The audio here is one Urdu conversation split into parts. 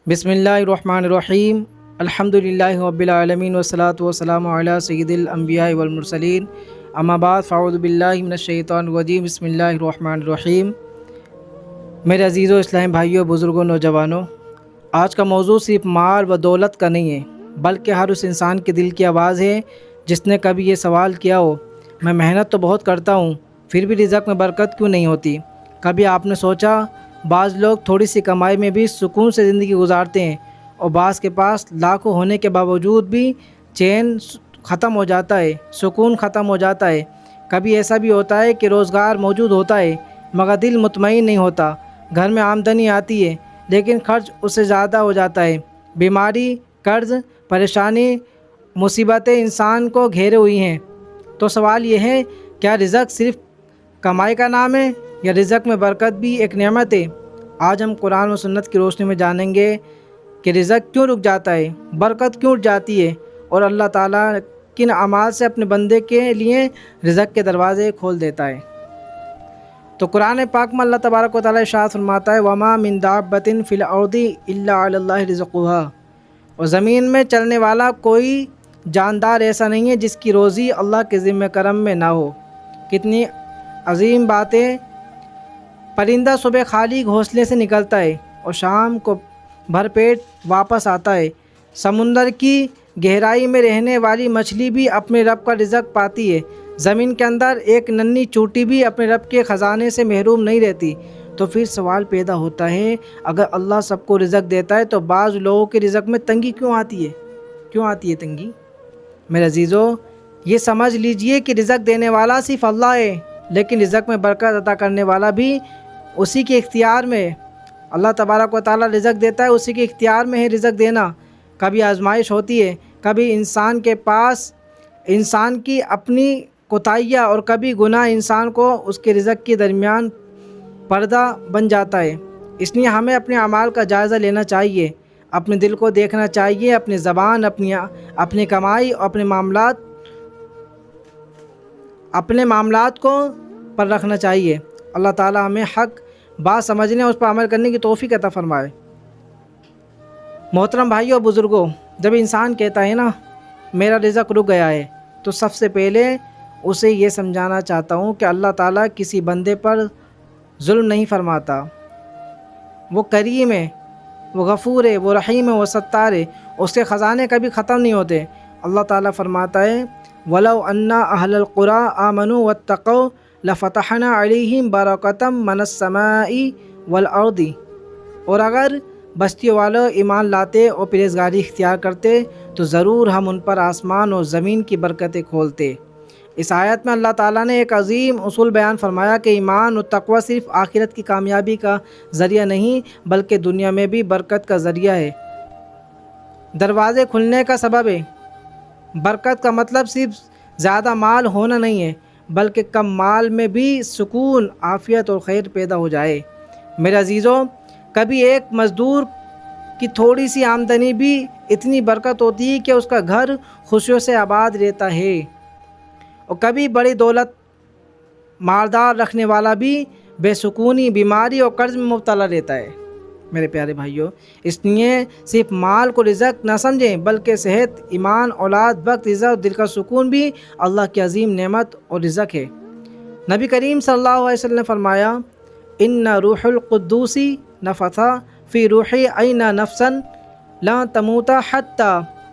بسم اللہ الرحمن الرحیم الحمدللہ رب العالمین والصلاة والسلام علی سید الانبیاء والمرسلین اما بعد فاعوذ باللہ من الشیطان الرجیم بسم اللہ الرحمن الرحیم۔ میرے عزیز و اسلام بھائیوں، بزرگوں، نوجوانوں، آج کا موضوع صرف مال و دولت کا نہیں ہے بلکہ ہر اس انسان کے دل کی آواز ہے جس نے کبھی یہ سوال کیا ہو، میں محنت تو بہت کرتا ہوں پھر بھی رزق میں برکت کیوں نہیں ہوتی؟ کبھی آپ نے سوچا بعض لوگ تھوڑی سی کمائی میں بھی سکون سے زندگی گزارتے ہیں اور بعض کے پاس لاکھوں ہونے کے باوجود بھی چین ختم ہو جاتا ہے، سکون ختم ہو جاتا ہے۔ کبھی ایسا بھی ہوتا ہے کہ روزگار موجود ہوتا ہے مگر دل مطمئن نہیں ہوتا، گھر میں آمدنی آتی ہے لیکن خرچ اس سے زیادہ ہو جاتا ہے، بیماری، قرض، پریشانی، مصیبتیں انسان کو گھیرے ہوئی ہیں۔ تو سوال یہ ہے، کیا رزق صرف کمائی کا نام ہے یا رزق میں برکت بھی ایک نعمت ہے؟ آج ہم قرآن و سنت کی روشنی میں جانیں گے کہ رزق کیوں رک جاتا ہے، برکت کیوں اٹھ جاتی ہے اور اللہ تعالیٰ کن اعمال سے اپنے بندے کے لیے رزق کے دروازے کھول دیتا ہے۔ تو قرآن پاک میں اللہ تبارک و تعالیٰ ارشاد فرماتا ہے وَمَا مِن دَابَّةٍ فِي الْأَرْضِ إِلَّا عَلَى اللَّهِ رِزْقُهَا، اور زمین میں چلنے والا کوئی جاندار ایسا نہیں ہے جس کی روزی اللہ کے ذمہ کرم میں نہ ہو۔ کتنی عظیم باتیں! پرندہ صبح خالی گھونسلے سے نکلتا ہے اور شام کو بھر پیٹ واپس آتا ہے۔ سمندر کی گہرائی میں رہنے والی مچھلی بھی اپنے رب کا رزق پاتی ہے۔ زمین کے اندر ایک ننھی چونٹی بھی اپنے رب کے خزانے سے محروم نہیں رہتی۔ تو پھر سوال پیدا ہوتا ہے، اگر اللہ سب کو رزق دیتا ہے تو بعض لوگوں کے رزق میں تنگی کیوں آتی ہے تنگی؟ میرے عزیزو، یہ سمجھ لیجئے کہ رزق دینے والا صرف اللہ ہے لیکن رزق میں برکت عطا کرنے والا بھی اسی کے اختیار میں۔ اللہ تبارک و تعالیٰ رزق دیتا ہے، اسی کے اختیار میں ہے رزق دینا۔ کبھی آزمائش ہوتی ہے، کبھی انسان کے پاس انسان کی اپنی کوتاہیاں اور کبھی گناہ انسان کو اس کے رزق کے درمیان پردہ بن جاتا ہے۔ اس لیے ہمیں اپنے اعمال کا جائزہ لینا چاہیے، اپنے دل کو دیکھنا چاہیے، اپنی زبان، اپنی کمائی اور اپنے معاملات کو پر رکھنا چاہیے۔ اللہ تعالیٰ ہمیں حق بات سمجھنے اور اس پر عمل کرنے کی توفیق عطا فرمائے۔ محترم بھائیوں اور بزرگوں، جب انسان کہتا ہے نا میرا رزق رک گیا ہے تو سب سے پہلے اسے یہ سمجھانا چاہتا ہوں کہ اللہ تعالیٰ کسی بندے پر ظلم نہیں فرماتا۔ وہ کریم ہے، وہ غفور ہے، وہ رحیم ہے، وہ ستار ہے، اس کے خزانے کبھی ختم نہیں ہوتے۔ اللہ تعالیٰ فرماتا ہے وَلَوْ أَنَّ أَهْلَ الْقُرَىٰ آمَنُوا وَاتَّقَوْا لَفَتَحْنَا عَلَيْهِمْ بَرَكَةً مِّنَ السَّمَاءِ وَالْأَرْضِ، اور اگر بستیوں والوں ایمان لاتے اور پرہیزگاری اختیار کرتے تو ضرور ہم ان پر آسمان اور زمین کی برکتیں کھولتے۔ اس آیت میں اللہ تعالیٰ نے ایک عظیم اصول بیان فرمایا کہ ایمان اور تقوی صرف آخرت کی کامیابی کا ذریعہ نہیں بلکہ دنیا میں بھی برکت کا ذریعہ ہے، دروازے کھلنے کا سبب ہے۔ برکت کا مطلب صرف زیادہ مال ہونا نہیں ہے بلکہ کم مال میں بھی سکون، عافیت اور خیر پیدا ہو جائے۔ میرے عزیزوں، کبھی ایک مزدور کی تھوڑی سی آمدنی بھی اتنی برکت ہوتی ہے کہ اس کا گھر خوشیوں سے آباد رہتا ہے، اور کبھی بڑی دولت مالدار رکھنے والا بھی بے سکونی، بیماری اور قرض میں مبتلا رہتا ہے۔ میرے پیارے بھائیوں، اس لیے صرف مال کو رزق نہ سمجھیں بلکہ صحت، ایمان، اولاد، وقت، عزت اور دل کا سکون بھی اللہ کی عظیم نعمت اور رزق ہے۔ نبی کریم صلی اللہ علیہ وسلم نے فرمایا ان روح القدوس نفث فی روحی این نفسا لا تموت حتی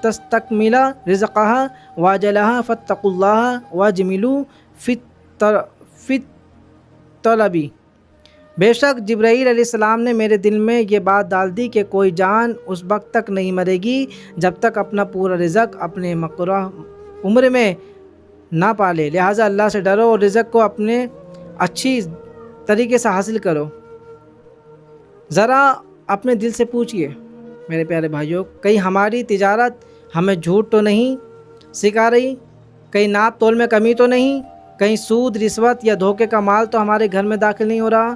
تستکمل رزقها واجلها فاتقوا اللہ واجملوا فی الطلب۔ بے شک جبرائیل علیہ السلام نے میرے دل میں یہ بات ڈال دی کہ کوئی جان اس وقت تک نہیں مرے گی جب تک اپنا پورا رزق اپنے مقررہ عمر میں نہ پالے، لہٰذا اللہ سے ڈرو اور رزق کو اپنے اچھی طریقے سے حاصل کرو۔ ذرا اپنے دل سے پوچھئے میرے پیارے بھائیوں، کہیں ہماری تجارت ہمیں جھوٹ تو نہیں سکھا رہی؟ کہیں ناپ تول میں کمی تو نہیں؟ کہیں سود، رشوت یا دھوکے کا مال تو ہمارے گھر میں داخل نہیں ہو رہا؟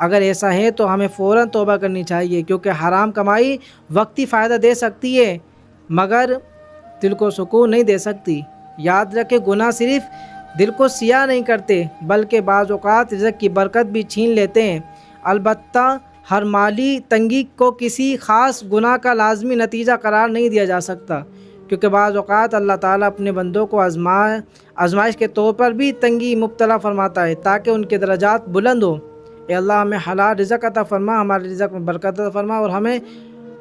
اگر ایسا ہے تو ہمیں فوراً توبہ کرنی چاہیے، کیونکہ حرام کمائی وقتی فائدہ دے سکتی ہے مگر دل کو سکون نہیں دے سکتی۔ یاد رکھیں، گناہ صرف دل کو سیاہ نہیں کرتے بلکہ بعض اوقات رزق کی برکت بھی چھین لیتے ہیں۔ البتہ ہر مالی تنگی کو کسی خاص گناہ کا لازمی نتیجہ قرار نہیں دیا جا سکتا، کیونکہ بعض اوقات اللہ تعالیٰ اپنے بندوں کو آزمائش کے طور پر بھی تنگی مبتلا فرماتا ہے تاکہ ان کے درجات بلند ہوں۔ اے اللہ ہمیں حلال رزق عطا فرما، ہمارے رزق میں برکت عطا فرما، اور ہمیں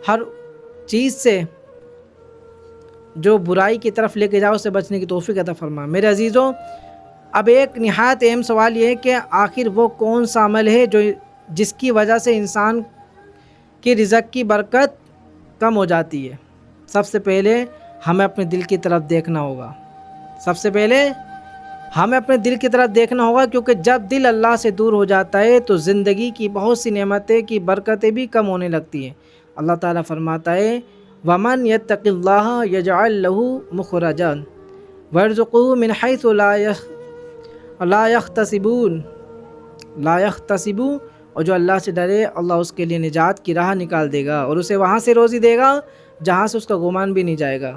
ہر چیز سے جو برائی کی طرف لے کے جاؤ سے بچنے کی توفیق عطا فرما۔ میرے عزیزوں، اب ایک نہایت اہم سوال یہ ہے کہ آخر وہ کون سا عمل ہے جس کی وجہ سے انسان کی رزق کی برکت کم ہو جاتی ہے؟ سب سے پہلے ہمیں اپنے دل کی طرف دیکھنا ہوگا۔ سب سے پہلے ہمیں اپنے دل کی طرف دیکھنا ہوگا، کیونکہ جب دل اللہ سے دور ہو جاتا ہے تو زندگی کی بہت سی نعمتیں کی برکتیں بھی کم ہونے لگتی ہیں۔ اللہ تعالیٰ فرماتا ہے وَمَنْ يَتَّقِ اللَّهَ يَجْعَلْ لَهُ مُخْرَجًا وَيَرْزُقْهُ مِنْ حَيْثُ لَا يَحْتَسِبُ، اور جو اللہ سے ڈرے اللہ اس کے لیے نجات کی راہ نکال دے گا اور اسے وہاں سے روزی دے گا جہاں سے اس کا گمان بھی نہیں جائے گا۔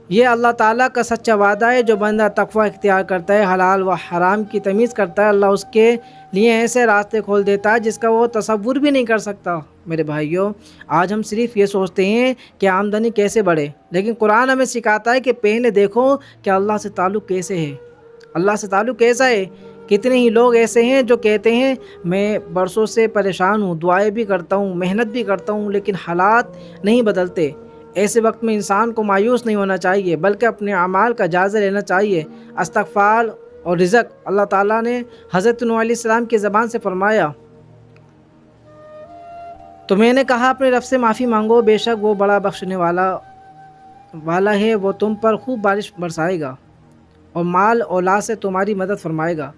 یہ اللہ تعالیٰ کا سچا وعدہ ہے۔ جو بندہ تقوی اختیار کرتا ہے، حلال و حرام کی تمیز کرتا ہے، اللہ اس کے لیے ایسے راستے کھول دیتا ہے جس کا وہ تصور بھی نہیں کر سکتا۔ میرے بھائیوں، آج ہم صرف یہ سوچتے ہیں کہ آمدنی کیسے بڑھے، لیکن قرآن ہمیں سکھاتا ہے کہ پہلے دیکھو کہ اللہ سے تعلق کیسے ہے، اللہ سے تعلق کیسا ہے۔ کتنے ہی لوگ ایسے ہیں جو کہتے ہیں میں برسوں سے پریشان ہوں، دعائیں بھی کرتا ہوں، محنت بھی کرتا ہوں، لیکن حالات نہیں بدلتے۔ ایسے وقت میں انسان کو مایوس نہیں ہونا چاہیے، بلکہ اپنے اعمال کا جائزہ لینا چاہیے۔ استغفار اور رزق، اللہ تعالیٰ نے حضرت نوح علیہ السلام کی زبان سے فرمایا تو میں نے کہا اپنے رب سے معافی مانگو، بے شک وہ بڑا بخشنے والا ہے، وہ تم پر خوب بارش برسائے گا اور مال اولاد سے تمہاری مدد فرمائے گا۔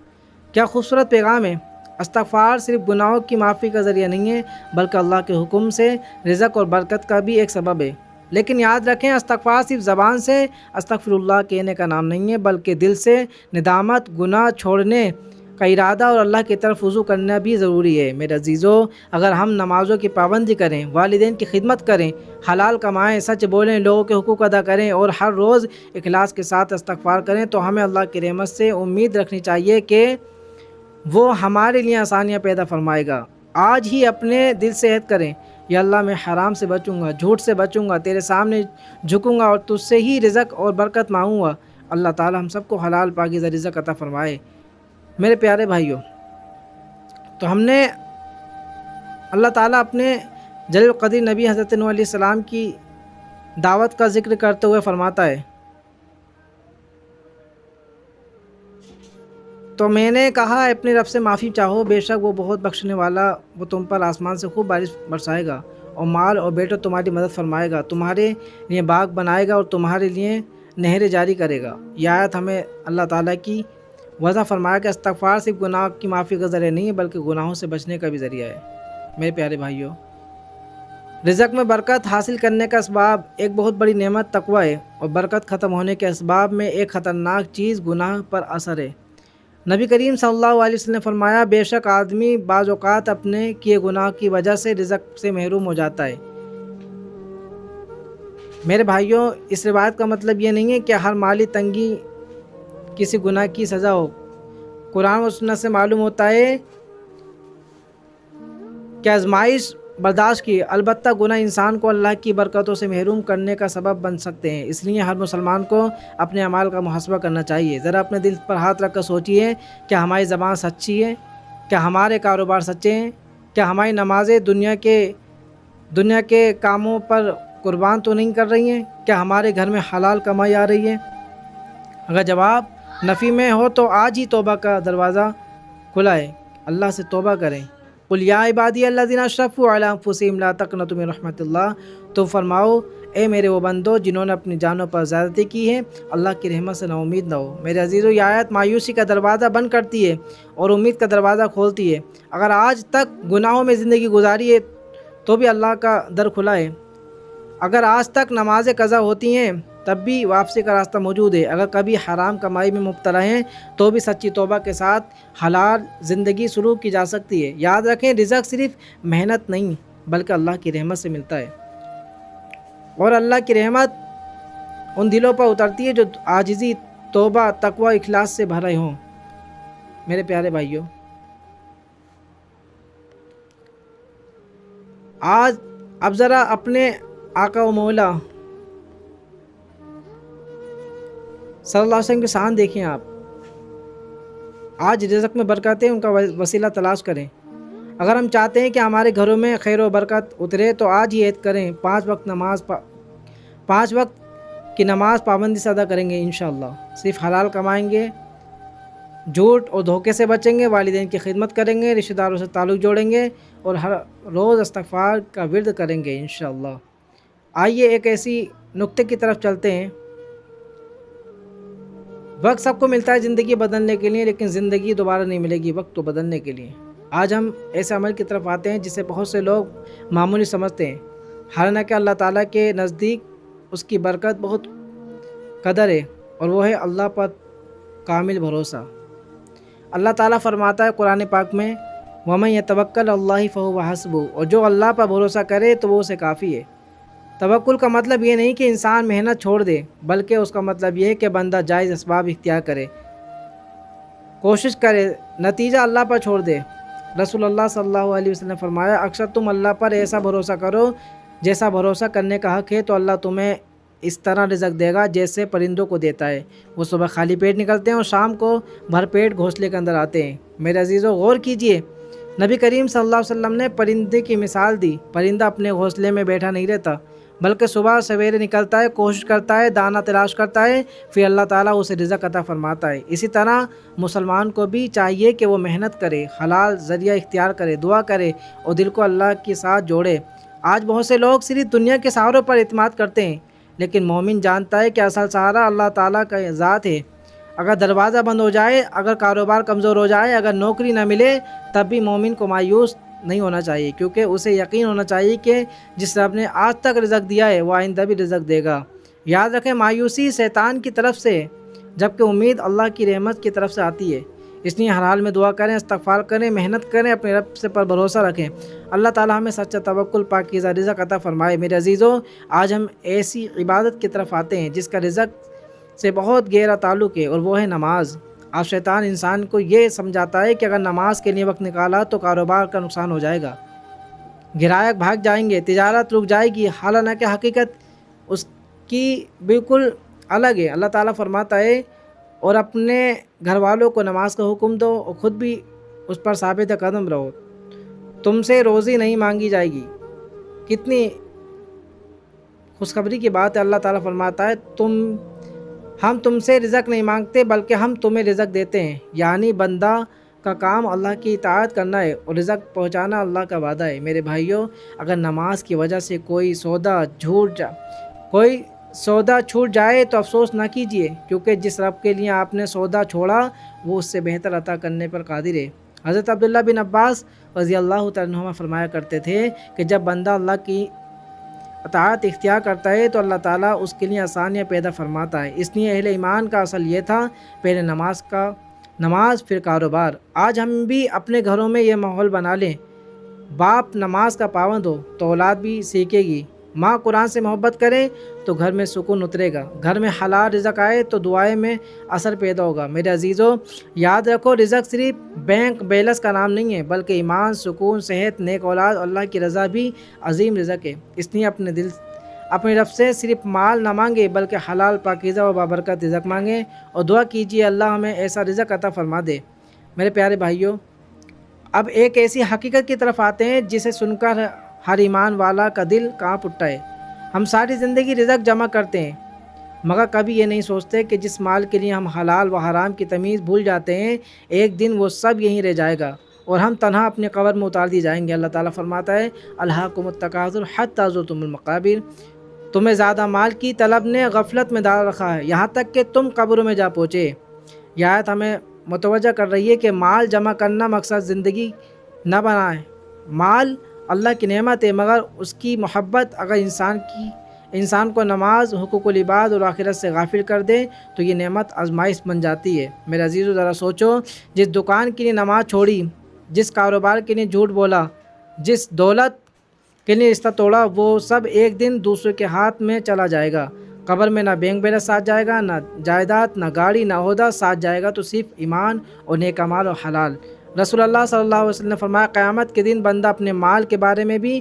کیا خوبصورت پیغام ہے۔ استغفار صرف گناہوں کی معافی کا ذریعہ نہیں ہے، بلکہ اللہ کے حکم سے رزق اور برکت کا بھی ایک سبب ہے۔ لیکن یاد رکھیں، استغفار صرف زبان سے استغفر اللہ کہنے کا نام نہیں ہے، بلکہ دل سے ندامت، گناہ چھوڑنے کا ارادہ اور اللہ کی طرف رجوع کرنا بھی ضروری ہے۔ میرے عزیزوں، اگر ہم نمازوں کی پابندی کریں، والدین کی خدمت کریں، حلال کمائیں، سچ بولیں، لوگوں کے حقوق ادا کریں اور ہر روز اخلاص کے ساتھ استغفار کریں، تو ہمیں اللہ کی رحمت سے امید رکھنی چاہیے کہ وہ ہمارے لیے آسانیاں پیدا فرمائے گا۔ آج ہی اپنے دل سے عہد کریں، یا اللہ میں حرام سے بچوں گا، جھوٹ سے بچوں گا، تیرے سامنے جھکوں گا اور تجھ سے ہی رزق اور برکت مانگوں گا۔ اللہ تعالیٰ ہم سب کو حلال پاکیزہ رزق عطا فرمائے۔ میرے پیارے بھائیوں، تو ہم نے اللہ تعالیٰ اپنے جلیل القدر نبی حضرت نوح علیہ السلام کی دعوت کا ذکر کرتے ہوئے فرماتا ہے تو میں نے کہا اپنے رب سے معافی چاہو، بے شک وہ بہت بخشنے والا، وہ تم پر آسمان سے خوب بارش برسائے گا اور مال اور بیٹوں تمہاری مدد فرمائے گا، تمہارے لیے باغ بنائے گا اور تمہارے لیے نہریں جاری کرے گا۔ یہ آیت ہمیں اللہ تعالیٰ کی وضع فرمایا کہ استغفار صرف گناہ کی معافی کا ذریعہ نہیں ہے، بلکہ گناہوں سے بچنے کا بھی ذریعہ ہے۔ میرے پیارے بھائیوں، رزق میں برکت حاصل کرنے کا اسباب ایک بہت بڑی نعمت تقوی ہے، اور برکت ختم ہونے کے اسباب میں ایک خطرناک چیز گناہ پر اثر ہے۔ نبی کریم صلی اللہ علیہ وسلم نے فرمایا بے شک آدمی بعض اوقات اپنے کیے گناہ کی وجہ سے رزق سے محروم ہو جاتا ہے۔ میرے بھائیوں، اس روایت کا مطلب یہ نہیں ہے کہ ہر مالی تنگی کسی گناہ کی سزا ہو۔ قرآن و سنت سے معلوم ہوتا ہے کہ آزمائش برداشت کی، البتہ گناہ انسان کو اللہ کی برکتوں سے محروم کرنے کا سبب بن سکتے ہیں۔ اس لیے ہر مسلمان کو اپنے اعمال کا محاسبہ کرنا چاہیے۔ ذرا اپنے دل پر ہاتھ رکھ کر سوچئے، کیا ہماری زبان سچی ہے؟ کیا ہمارے کاروبار سچے ہیں؟ کیا ہماری نمازیں دنیا کے کاموں پر قربان تو نہیں کر رہی ہیں؟ کیا ہمارے گھر میں حلال کمائی آ رہی ہے؟ اگر جواب نفی میں ہو تو آج ہی توبہ کا دروازہ کھلا ہے، اللہ سے توبہ کریں۔ قل یا عبادی الذین اسرفوا علی انفسہم لا تقنطوا من رحمت اللہ، تو فرماؤ اے میرے وہ بندو جنہوں نے اپنی جانوں پر زیادتی کی ہے، اللہ کی رحمت سے نا امید نہ ہو۔ میرے عزیزو، یہ آیت مایوسی کا دروازہ بند کرتی ہے اور امید کا دروازہ کھولتی ہے۔ اگر آج تک گناہوں میں زندگی گزاری ہے تو بھی اللہ کا در کھلا ہے۔ اگر آج تک نمازیں قضا ہوتی ہیں تب بھی واپسی کا راستہ موجود ہے۔ اگر کبھی حرام کمائی میں مبتلا ہیں تو بھی سچی توبہ کے ساتھ حلال زندگی شروع کی جا سکتی ہے۔ یاد رکھیں، رزق صرف محنت نہیں بلکہ اللہ کی رحمت سے ملتا ہے، اور اللہ کی رحمت ان دلوں پر اترتی ہے جو عاجزی، توبہ، تقوی، اخلاص سے بھرے ہوں۔ میرے پیارے بھائیوں، آج اب ذرا اپنے آقا و مولا صلی اللہ علیہ وسلم کی شان دیکھیں آپ. آج رزق میں برکت ہے، ان کا وسیلہ تلاش کریں. اگر ہم چاہتے ہیں کہ ہمارے گھروں میں خیر و برکت اترے تو آج ہی عید کریں. 5 وقت کی نماز پابندی سے ادا کریں گے انشاءاللہ. صرف حلال کمائیں گے، جھوٹ اور دھوکے سے بچیں گے، والدین کی خدمت کریں گے، رشتہ داروں سے تعلق جوڑیں گے اور ہر روز استغفار کا ورد کریں گے انشاءاللہ. آئیے ایک ایسی نقطے کی طرف چلتے ہیں. وقت سب کو ملتا ہے زندگی بدلنے کے لیے، لیکن زندگی دوبارہ نہیں ملے گی وقت کو بدلنے کے لیے. آج ہم ایسے عمل کی طرف آتے ہیں جسے بہت سے لوگ معمولی سمجھتے ہیں، حالانکہ اللہ تعالیٰ کے نزدیک اس کی برکت بہت قدر ہے، اور وہ ہے اللہ پر کامل بھروسہ. اللہ تعالیٰ فرماتا ہے قرآن پاک میں، وَمَن يَتَوَكَّلْ عَلَى اللَّهِ فَهُوَ حَسْبُهُ، اور جو اللہ پر بھروسہ کرے تو وہ اسے کافی ہے. توکل کا مطلب یہ نہیں کہ انسان محنت چھوڑ دے، بلکہ اس کا مطلب یہ ہے کہ بندہ جائز اسباب اختیار کرے، کوشش کرے، نتیجہ اللہ پر چھوڑ دے. رسول اللہ صلی اللہ علیہ وسلم نے فرمایا، اکثر تم اللہ پر ایسا بھروسہ کرو جیسا بھروسہ کرنے کا حق ہے، تو اللہ تمہیں اس طرح رزق دے گا جیسے پرندوں کو دیتا ہے. وہ صبح خالی پیٹ نکلتے ہیں اور شام کو بھر پیٹ گھونسلے کے اندر آتے ہیں. میرے عزیزو غور کیجئے، نبی کریم صلی اللہ علیہ وسلم نے پرندے کی مثال دی. پرندہ اپنے گھونسلے میں بیٹھا نہیں رہتا، بلکہ صبح سویرے نکلتا ہے، کوشش کرتا ہے، دانہ تلاش کرتا ہے، پھر اللہ تعالیٰ اسے رزق عطا فرماتا ہے. اسی طرح مسلمان کو بھی چاہیے کہ وہ محنت کرے، حلال ذریعہ اختیار کرے، دعا کرے اور دل کو اللہ کے ساتھ جوڑے. آج بہت سے لوگ صرف دنیا کے سہاروں پر اعتماد کرتے ہیں، لیکن مومن جانتا ہے کہ اصل سہارا اللہ تعالیٰ کا ذات ہے. اگر دروازہ بند ہو جائے، اگر کاروبار کمزور ہو جائے، اگر نوکری نہ ملے، تب بھی مومن کو مایوس نہیں ہونا چاہیے، کیونکہ اسے یقین ہونا چاہیے کہ جس رب نے آج تک رزق دیا ہے وہ آئندہ بھی رزق دے گا. یاد رکھیں، مایوسی شیطان کی طرف سے، جبکہ امید اللہ کی رحمت کی طرف سے آتی ہے. اس لیے ہر حال میں دعا کریں، استغفار کریں، محنت کریں، اپنے رب سے پر بھروسہ رکھیں. اللہ تعالیٰ ہمیں سچا توکل، پاکیزہ رزق عطا فرمائے. میرے عزیزو، آج ہم ایسی عبادت کی طرف آتے ہیں جس کا رزق سے بہت گہرا تعلق ہے، اور وہ ہے نماز. آج شیطان انسان کو یہ سمجھاتا ہے کہ اگر نماز کے لیے وقت نکالا تو کاروبار کا نقصان ہو جائے گا، گراہک بھاگ جائیں گے، تجارت رک جائے گی. حالانکہ حقیقت اس کی بالکل الگ ہے. اللہ تعالیٰ فرماتا ہے، اور اپنے گھر والوں کو نماز کا حکم دو اور خود بھی اس پر ثابت قدم رہو، تم سے روزی نہیں مانگی جائے گی. کتنی خوشخبری کی بات ہے. اللہ تعالیٰ فرماتا ہے، ہم تم سے رزق نہیں مانگتے بلکہ ہم تمہیں رزق دیتے ہیں. یعنی بندہ کا کام اللہ کی اطاعت کرنا ہے اور رزق پہنچانا اللہ کا وعدہ ہے. میرے بھائیوں، اگر نماز کی وجہ سے کوئی سودا چھوٹ جائے تو افسوس نہ کیجیے، کیونکہ جس رب کے لیے آپ نے سودا چھوڑا وہ اس سے بہتر عطا کرنے پر قادر ہے. حضرت عبداللہ بن عباس رضی اللہ تعالیٰ عنہما فرمایا کرتے تھے کہ جب بندہ اللہ کی اطاعت اختیار کرتا ہے تو اللہ تعالیٰ اس کے لیے آسانیاں پیدا فرماتا ہے. اس لیے اہل ایمان کا اصل یہ تھا، پہلے نماز پھر کاروبار. آج ہم بھی اپنے گھروں میں یہ ماحول بنا لیں. باپ نماز کا پابند ہو تو اولاد بھی سیکھے گی. ماں قرآن سے محبت کرے تو گھر میں سکون اترے گا. گھر میں حلال رزق آئے تو دعائیں میں اثر پیدا ہوگا. میرے عزیزو، یاد رکھو، رزق صرف بینک بیلنس کا نام نہیں ہے، بلکہ ایمان، سکون، صحت، نیک اولاد اور اللہ کی رضا بھی عظیم رزق ہے. اس لیے اپنے رب سے صرف مال نہ مانگے بلکہ حلال، پاکیزہ و بابرکت رزق مانگیں اور دعا کیجیے اللہ ہمیں ایسا رزق عطا فرما دے. میرے پیارے بھائیوں، اب ایک ایسی حقیقت کی طرف آتے ہیں جسے سن کر ہر ایمان والا کا دل کانپ اٹھتا ہے. ہم ساری زندگی رزق جمع کرتے ہیں، مگر کبھی یہ نہیں سوچتے کہ جس مال کے لیے ہم حلال و حرام کی تمیز بھول جاتے ہیں، ایک دن وہ سب یہیں رہ جائے گا اور ہم تنہا اپنے قبر میں اتار دی جائیں گے. اللہ تعالیٰ فرماتا ہے، الہاکم التکاثر حتی زرتم المقابر، تمہیں زیادہ مال کی طلب نے غفلت میں ڈال رکھا ہے یہاں تک کہ تم قبروں میں جا پہنچے. یہ آیت ہمیں متوجہ کر رہی ہے کہ مال جمع کرنا مقصد زندگی نہ بنائے. مال اللہ کی نعمت ہے، مگر اس کی محبت اگر انسان کو نماز، حقوق العباد اور آخرت سے غافل کر دے تو یہ نعمت آزمائش بن جاتی ہے. میرے عزیزو، ذرا سوچو، جس دکان کے لیے نماز چھوڑی، جس کاروبار کے لیے جھوٹ بولا، جس دولت کے لیے رشتہ توڑا، وہ سب ایک دن دوسرے کے ہاتھ میں چلا جائے گا. قبر میں نہ بینک بیلنس ساتھ جائے گا، نہ جائیداد، نہ گاڑی، نہ عہدہ ساتھ جائے گا، تو صرف ایمان اور نیک اعمال اور حلال. رسول اللہ صلی اللہ علیہ وسلم نے فرمایا، قیامت کے دن بندہ اپنے مال کے بارے میں بھی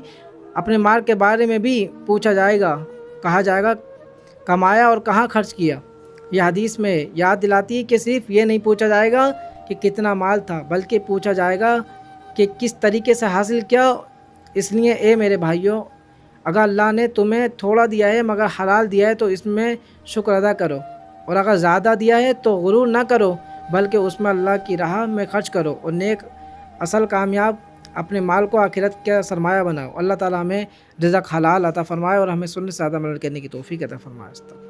اپنے مال کے بارے میں بھی پوچھا جائے گا، کہا جائے گا کمایا اور کہاں خرچ کیا۔ یہ حدیث میں یاد دلاتی ہے کہ صرف یہ نہیں پوچھا جائے گا کہ کتنا مال تھا، بلکہ پوچھا جائے گا کہ کس طریقے سے حاصل کیا۔ اس لیے اے میرے بھائیوں، اگر اللہ نے تمہیں تھوڑا دیا ہے مگر حلال دیا ہے تو اس میں شکر ادا کرو، اور اگر زیادہ دیا ہے تو غرور نہ کرو بلکہ اس میں اللہ کی راہ میں خرچ کرو، اور نیک اصل کامیاب اپنے مال کو آخرت کا سرمایہ بناؤ۔ اللہ تعالیٰ ہمیں رزق حلال عطا فرمائے اور ہمیں سنت سے زیادہ عمل کرنے کی توفیق عطا فرمائے۔